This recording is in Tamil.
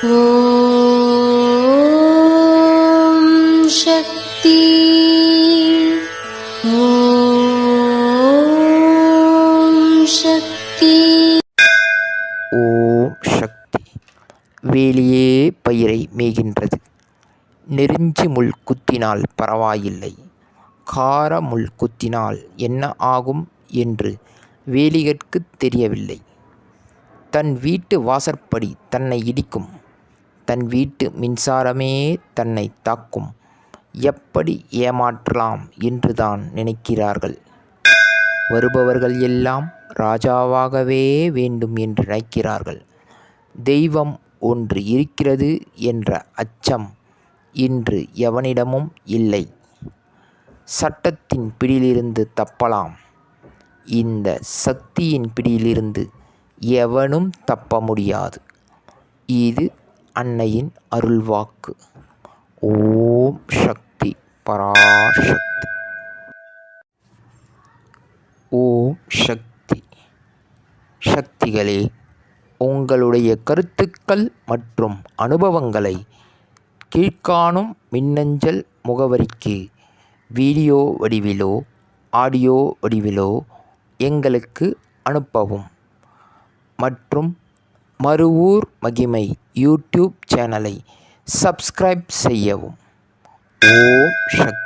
ஓம் சக்தி. ஓம் சக்தி. ஓம் சக்தி. வேலியே பயிரை மேய்கின்றது. நெருஞ்சி முள் குத்தினால் பரவாயில்லை, கார முள் குத்தினால் என்ன ஆகும் என்று வேலிகட்குத் தெரியவில்லை. தன் வீட்டு வாசற்படி தன்னை இடிக்கும், தன் வீட்டு மின்சாரமே தன்னை தாக்கும். எப்படி ஏமாற்றலாம் என்றுதான் நினைக்கிறார்கள். வருபவர்கள் எல்லாம் ராஜாவாகவே வேண்டும் என்று நினைக்கிறார்கள். தெய்வம் ஒன்று இருக்கிறது என்ற அச்சம் இன்று எவனிடமும் இல்லை. சட்டத்தின் பிடியிலிருந்து தப்பலாம், இந்த சக்தியின் பிடியிலிருந்து எவனும் தப்ப முடியாது. இது அன்னையின் அருள்வாக்கு. ஓம் சக்தி பராசக்தி. ஓம் சக்தி. சக்திகளே, உங்களுடைய கருத்துக்கள் மற்றும் அனுபவங்களை கீழ்காணும் மின்னஞ்சல் முகவரிக்கு வீடியோ வடிவிலோ ஆடியோ வடிவிலோ எங்களுக்கு அனுப்பவும். மற்றும் மறுவூர் மகிமை யூடியூப் சேனலை சப்ஸ்கிரைப் செய்யவும். ஓம் சக்தி.